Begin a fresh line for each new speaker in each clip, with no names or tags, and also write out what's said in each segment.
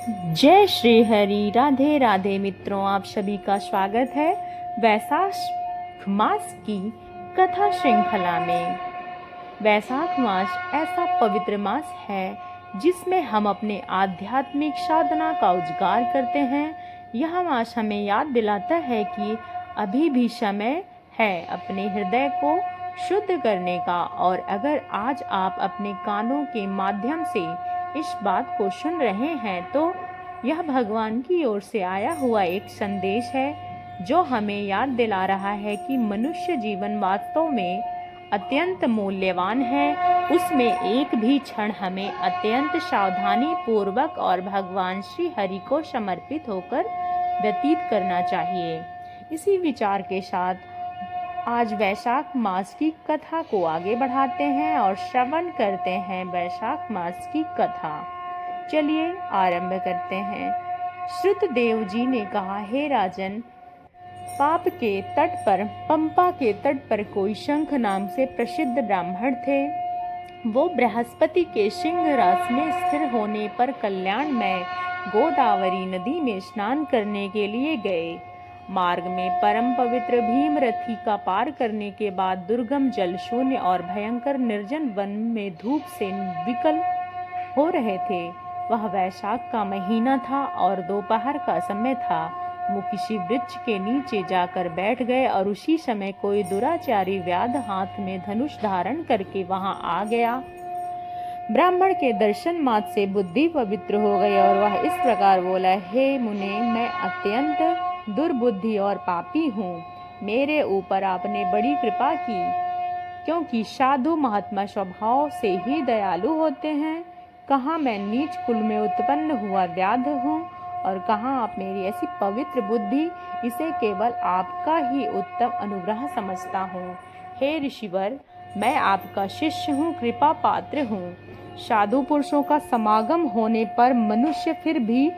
जय श्री हरि। राधे राधे मित्रों, आप सभी का स्वागत है वैशाख मास की कथा श्रृंखला में। वैशाख मास ऐसा पवित्र मास है जिसमें हम अपने आध्यात्मिक साधना का उजागर करते हैं। यह मास हमें याद दिलाता है कि अभी भी समय है अपने हृदय को शुद्ध करने का। और अगर आज आप अपने कानों के माध्यम से इस बात को सुन रहे हैं तो यह भगवान की ओर से आया हुआ एक संदेश है जो हमें याद दिला रहा है कि मनुष्य जीवन वास्तव में अत्यंत मूल्यवान है। उसमें एक भी क्षण हमें अत्यंत सावधानी पूर्वक और भगवान श्री हरि को समर्पित होकर व्यतीत करना चाहिए। इसी विचार के साथ आज वैशाख मास की कथा को आगे बढ़ाते हैं और श्रवण करते हैं वैशाख मास की कथा। चलिए आरंभ करते हैं। श्रुतदेव जी ने कहा, हे राजन, पाप के तट पर, पंपा के तट पर कोई शंख नाम से प्रसिद्ध ब्राह्मण थे। वो बृहस्पति के सिंह रास में स्थिर होने पर कल्याण में गोदावरी नदी में स्नान करने के लिए गए। मार्ग में परम पवित्र भीमरथी का पार करने के बाद दुर्गम, जल शून्य और भयंकर निर्जन वन में धूप से विकल हो रहे थे। वह वैशाख का महीना था और दोपहर का समय था। वो किसी वृक्ष के नीचे जाकर बैठ गए और उसी समय कोई दुराचारी व्याध हाथ में धनुष धारण करके वहां आ गया। ब्राह्मण के दर्शन मात्र से बुद्धि पवित्र हो गई और वह इस प्रकार बोला, हे मुने, मैं अत्यंत दुर्बुद्धि और पापी हूँ। मेरे ऊपर आपने बड़ी कृपा की, क्योंकि साधु महात्मा स्वभाव से ही दयालु होते हैं। कहाँ मैं नीच कुल में उत्पन्न हुआ व्याध हूँ और कहाँ आप मेरी ऐसी पवित्र बुद्धि, इसे केवल आपका ही उत्तम अनुग्रह समझता हूँ। हे ऋषिवर, मैं आपका शिष्य हूँ, कृपा पात्र हूँ। साधु पुरुषों का समागम होने पर मनुष्य फिर भी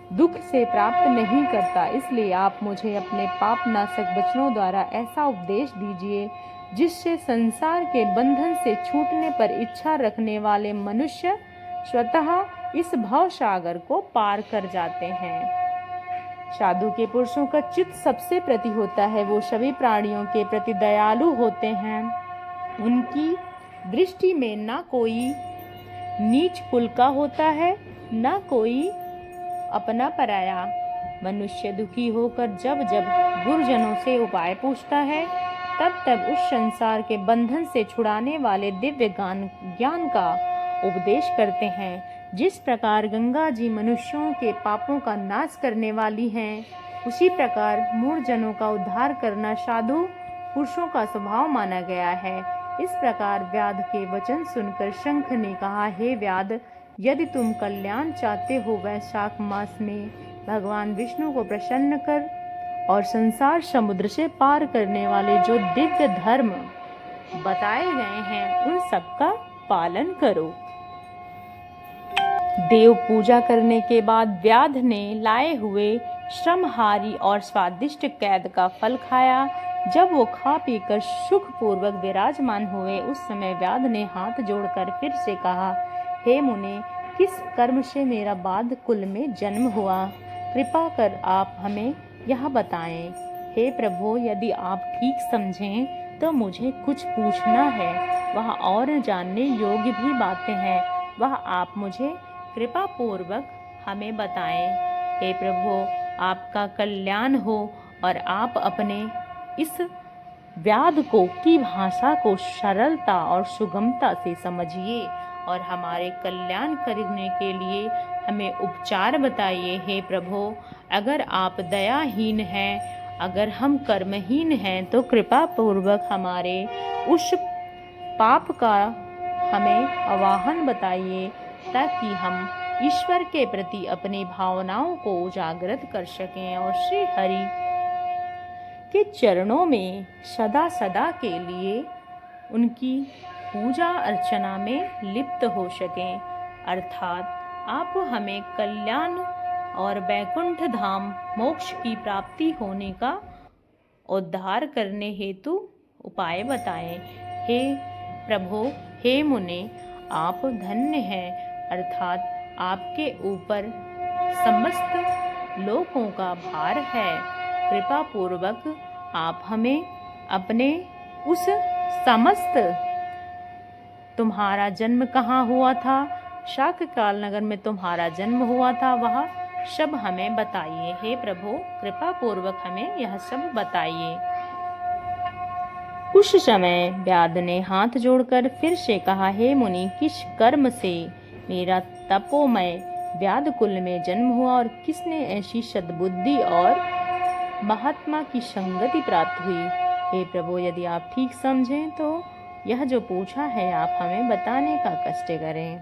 दुख से प्राप्त नहीं करता, इसलिए आप मुझे अपने पाप नाशक वचनों द्वारा ऐसा उपदेश दीजिए जिससे संसार के बंधन से छूटने पर इच्छा रखने वाले मनुष्य स्वतः इस भव सागर को पार कर जाते हैं। साधु के पुरुषों का चित्त सबसे प्रति होता है। वो सभी प्राणियों के प्रति दयालु होते हैं। उनकी दृष्टि में ना कोई नीच कुल का होता है, ना कोई अपना पराया। मनुष्य दुखी होकर जब जब गुरुजनों से उपाय पूछता है, तब तब उस संसार के बंधन से छुड़ाने वाले दिव्य ज्ञान का उपदेश करते हैं। जिस प्रकार गंगा जी मनुष्यों के पापों का नाश करने वाली हैं, उसी प्रकार मूढ़जनों का उद्धार करना साधु पुरुषों का स्वभाव माना गया है। इस प्रकार व्याध के वचन सुनकर शंख ने कहा, हे व्याध, यदि तुम कल्याण चाहते हो, वैशाख मास में भगवान विष्णु को प्रसन्न कर और संसार समुद्र से पार करने वाले जो दिव्य धर्म बताए गए हैं उन सबका पालन करो। देव पूजा करने के बाद व्याध ने लाए हुए श्रमहारी और स्वादिष्ट कैद का फल खाया। जब वो खा पीकर सुखपूर्वक विराजमान हुए, उस समय व्याध ने हाथ जोड़कर फिर से कहा, हे मुने, किस कर्म से मेरा बाध कुल में जन्म हुआ? कृपा कर आप हमें यह बताएं। हे प्रभु, यदि आप ठीक समझें तो मुझे कुछ पूछना है। वह और जानने योग्य भी बातें हैं, वह आप मुझे कृपा पूर्वक हमें बताएं। हे प्रभु, आपका कल्याण हो और आप अपने इस व्याध को की भाषा को सरलता और सुगमता से समझिए और हमारे कल्याण करने के लिए हमें उपचार बताइए। हे प्रभु, अगर आप दयाहीन हैं, अगर हम कर्महीन हैं, तो कृपा पूर्वक हमारे उस पाप का हमें आवाहन बताइए, ताकि हम ईश्वर के प्रति अपनी भावनाओं को उजागर कर सकें और श्री हरि के चरणों में सदा सदा के लिए उनकी पूजा अर्चना में लिप्त हो सकें। अर्थात आप हमें कल्याण और वैकुंठ धाम मोक्ष की प्राप्ति होने का उद्धार करने हेतु उपाय बताएं। हे प्रभु, हे मुने, आप धन्य हैं, अर्थात आपके ऊपर समस्त लोकों का भार है। कृपा पूर्वक आप हमें अपने उस समस्त तुम्हारा जन्म कहाँ हुआ था, शाककाल नगर में तुम्हारा जन्म हुआ था, वह सब हमें बताइए। हे प्रभु, कृपा पूर्वक हमें यह सब बताइए। उस समय व्याध ने हाथ जोड़कर फिर से कहा, हे मुनि, किस कर्म से मेरा तपोमय व्याध कुल में जन्म हुआ और किसने ऐसी सद्बुद्धि और महात्मा की संगति प्राप्त हुई? हे प्रभु, यदि आप ठीक समझें तो यह जो पूछा है आप हमें बताने का कष्ट करें।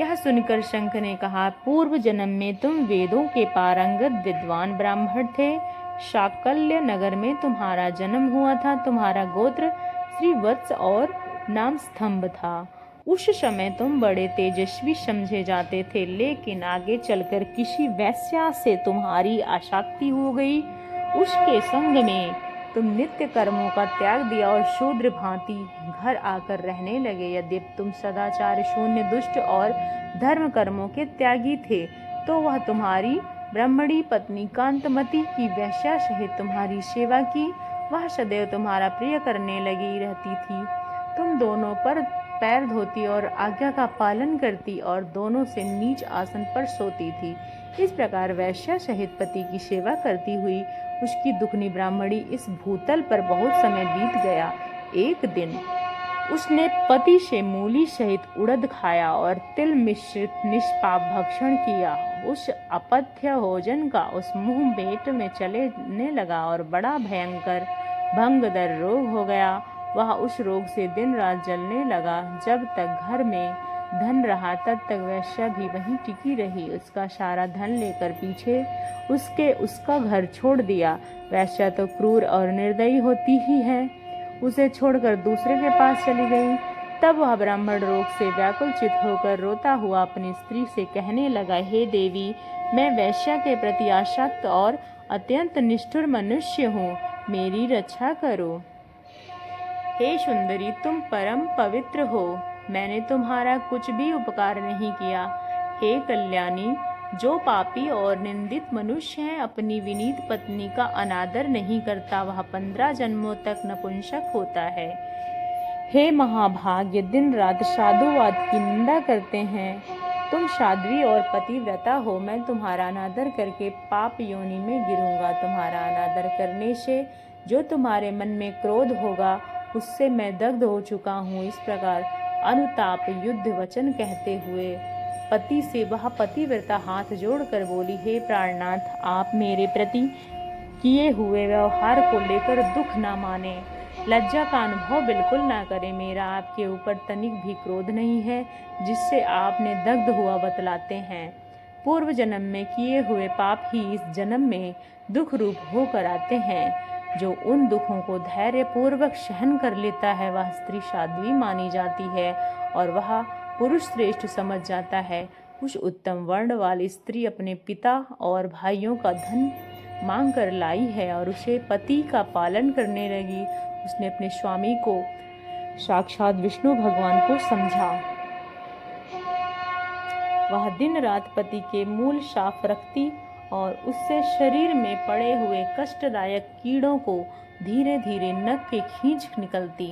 यह सुनकर शंख ने कहा, पूर्व जन्म में तुम वेदों के पारंगत विद्वान ब्राह्मण थे। शाकल्य नगर में तुम्हारा जन्म हुआ था। तुम्हारा गोत्र श्रीवत्स और नाम स्तंभ था। उस समय तुम बड़े तेजस्वी समझे जाते थे, लेकिन आगे चलकर किसी वैश्या से तुम्हारी आसक्ति हो गई। उसके संग में तुम नित्य कर्मों का त्याग दिया और शूद्र भांति घर आकर रहने लगे। यद्यपि तुम सदाचार शून्य, दुष्ट और धर्म कर्मों के त्यागी थे, तो वह तुम्हारी ब्राह्मणी पत्नी कांतमती की वैश्या सहित तुम्हारी सेवा की। वह सदैव तुम्हारा प्रिय करने लगी रहती थी। तुम दोनों पर पैर धोती और आज्ञा का पालन करती और दोनों से नीच आसन पर सोती थी। इस प्रकार वैश्या सहित पति की सेवा करती हुई उसकी दुखनी ब्राह्मणी इस भूतल पर बहुत समय बीत गया। एक दिन उसने पति से मूली सहित उड़द खाया और तिल मिश्रित निष्पाप भक्षण किया। उस अपथ्य भोजन का उस मुंह पेट में चलने लगा और बड़ा भयंकर भंगदर रोग हो गया। वह उस रोग से दिन रात जलने लगा। जब तक घर में धन रहा तब तक वैश्या भी वहीं टिकी रही। उसका सारा धन लेकर पीछे उसका घर छोड़ दिया। वैश्या तो क्रूर और निर्दयी होती ही है, उसे छोड़कर दूसरे के पास चली गई। तब वह ब्राह्मण रोग से व्याकुलचित होकर रोता हुआ अपनी स्त्री से कहने लगा, हे देवी, मैं वैश्या के प्रति आसक्त और अत्यंत निष्ठुर मनुष्य हूँ, मेरी रक्षा करो। हे सुंदरी, तुम परम पवित्र हो, मैंने तुम्हारा कुछ भी उपकार नहीं किया। हे कल्याणी, जो पापी और निंदित मनुष्य है अपनी विनीत पत्नी का अनादर नहीं करता, वह 15 जन्मों तक नपुंसक होता है। हे महाभाग्य, दिन रात साधुवाद की निंदा करते हैं, तुम साध्वी और पतिव्रता हो। मैं तुम्हारा अनादर करके पाप योनि में गिरूंगा। तुम्हारा अनादर करने से जो तुम्हारे मन में क्रोध होगा उससे मैं दग्ध हो चुका हूँ। इस प्रकार अनुताप युद्ध वचन कहते हुए पति से वह पतिव्रता हाथ जोड़कर बोली, हे प्राणनाथ, आप मेरे प्रति किए हुए व्यवहार को लेकर दुख ना माने, लज्जा का अनुभव बिल्कुल ना करें। मेरा आपके ऊपर तनिक भी क्रोध नहीं है जिससे आपने दग्ध हुआ बतलाते हैं। पूर्व जन्म में किए हुए पाप ही इस जन्म में दुख रूप होकर आते हैं। जो उन दुखों को धैर्य पूर्वक सहन कर लेता है वह स्त्री साध्वी मानी जाती है और वह पुरुष श्रेष्ठ समझ जाता है। उस उत्तम वर्ण वाली स्त्री अपने पिता और भाइयों का धन मांग कर लाई है और उसे पति का पालन करने लगी। उसने अपने स्वामी को साक्षात विष्णु भगवान को समझा। वह दिन रात पति के मूल साफ रखती और उससे शरीर में पड़े हुए कष्टदायक कीड़ों को धीरे धीरे नख के खींच निकलती।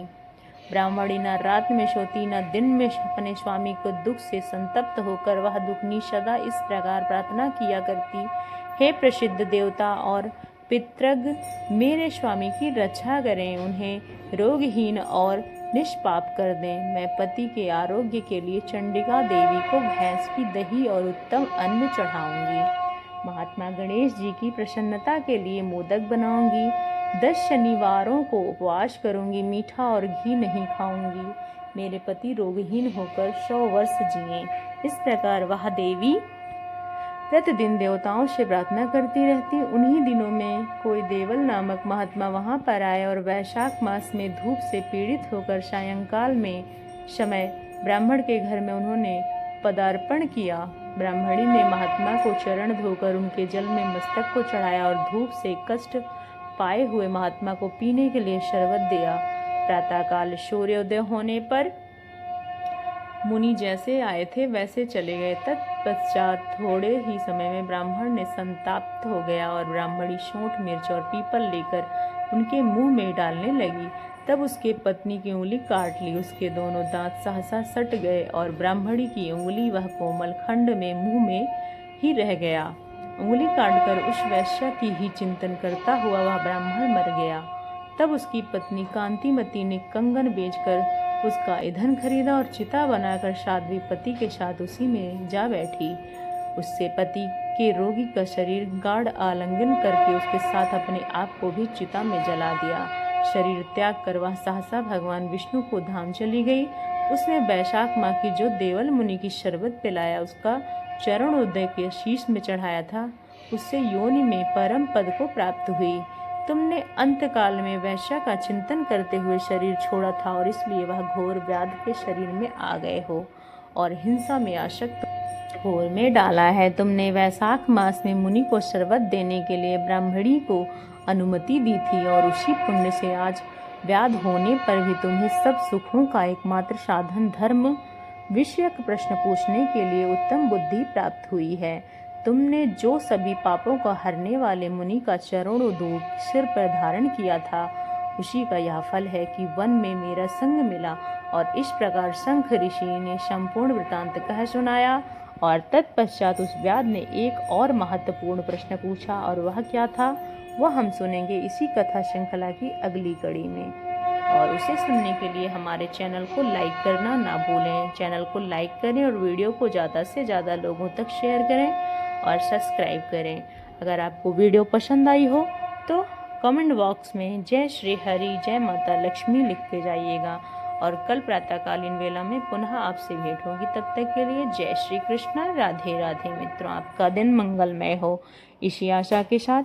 ब्राह्मणी न रात में सोती न दिन में अपने स्वामी को दुख से संतप्त होकर वह दुखनी सदा इस प्रकार प्रार्थना किया करती, हे प्रसिद्ध देवता और पितृग, मेरे स्वामी की रक्षा करें, उन्हें रोगहीन और निष्पाप कर दें। मैं पति के आरोग्य के लिए चंडिका देवी को भैंस की दही और उत्तम अन्न चढ़ाऊंगी। महात्मा गणेश जी की प्रसन्नता के लिए मोदक बनाऊंगी। 10 शनिवारों को उपवास करूंगी, मीठा और घी नहीं खाऊंगी। मेरे पति रोगहीन होकर 100 वर्ष जिए। इस प्रकार वह देवी प्रतिदिन देवताओं से प्रार्थना करती रहती। उन्हीं दिनों में कोई देवल नामक महात्मा वहां पर आए और वैशाख मास में धूप से पीड़ित होकर सायंकाल में समय ब्राह्मण के घर में उन्होंने पदार्पण किया। ब्राह्मणी ने महात्मा को चरण धोकर उनके जल में मस्तक को चढ़ाया और धूप से कष्ट पाए हुए महात्मा को पीने के लिए शरबत दिया। प्रातःकाल सूर्योदय होने पर मुनि जैसे आए थे वैसे चले गए। तत्पश्चात थोड़े ही समय में ब्राह्मण ने संताप्त हो गया और ब्राह्मणी सोंठ, मिर्च और पीपल लेकर उनके मुंह में डालने लगी। तब उसके पत्नी की उंगली काट ली। उसके दोनों दांत सहसा सट गए और ब्राह्मणी की उंगली वह कोमल खंड में मुंह में ही रह गया। उंगली काटकर उस वैश्या की ही चिंतन करता हुआ वह ब्राह्मण मर गया। तब उसकी पत्नी कांतिमती ने कंगन बेचकर उसका ईंधन खरीदा और चिता बनाकर साध्वी पति के साथ उसी में जा बैठी। उससे पति के रोगी का शरीर गाढ़ आलिंगन करके उसके साथ अपने आप को भी चिता में जला दिया। शरीर त्याग कर वह सहसा भगवान विष्णु को धाम चली गई। उसने वैशाख माह की जो देवल मुनि की शरबत पिलाया, उसका चरण उदय के शीश में चढ़ाया था, उससे योनि में परम पद को प्राप्त हुई। तुमने अंतकाल में वैश्या का चिंतन करते हुए शरीर छोड़ा था और इसलिए वह घोर व्याध के शरीर में आ गए हो और हिंसा में आसक्त घोर में डाला है। तुमने वैशाख मास में मुनि को शरबत देने के लिए ब्राह्मणी को अनुमति दी थी और उसी पुण्य से आज व्याध होने पर भी तुम्हें सब सुखों का एकमात्र साधन धर्म विषयक प्रश्न पूछने के लिए उत्तम बुद्धि प्राप्त हुई है। तुमने जो सभी पापों को हरने वाले मुनि का चरणों दूत सिर पर धारण किया था, उसी का यह फल है कि वन में मेरा संग मिला। और इस प्रकार शंख ऋषि ने संपूर्ण वृतांत कह सुनाया। और तत्पश्चात उस व्याध ने एक और महत्वपूर्ण प्रश्न पूछा, और वह क्या था वह हम सुनेंगे इसी कथा श्रृंखला की अगली कड़ी में। और उसे सुनने के लिए हमारे चैनल को लाइक करना ना भूलें। चैनल को लाइक करें और वीडियो को ज़्यादा से ज़्यादा लोगों तक शेयर करें और सब्सक्राइब करें। अगर आपको वीडियो पसंद आई हो तो कमेंट बॉक्स में जय श्री हरि, जय माता लक्ष्मी लिख के जाइएगा। और कल प्रातःकालीन वेला में पुनः आपसे भेंट होगी। तब तक के लिए जय श्री कृष्ण, राधे राधे। मित्रों, आपका दिन मंगलमय हो, इसी आशा के साथ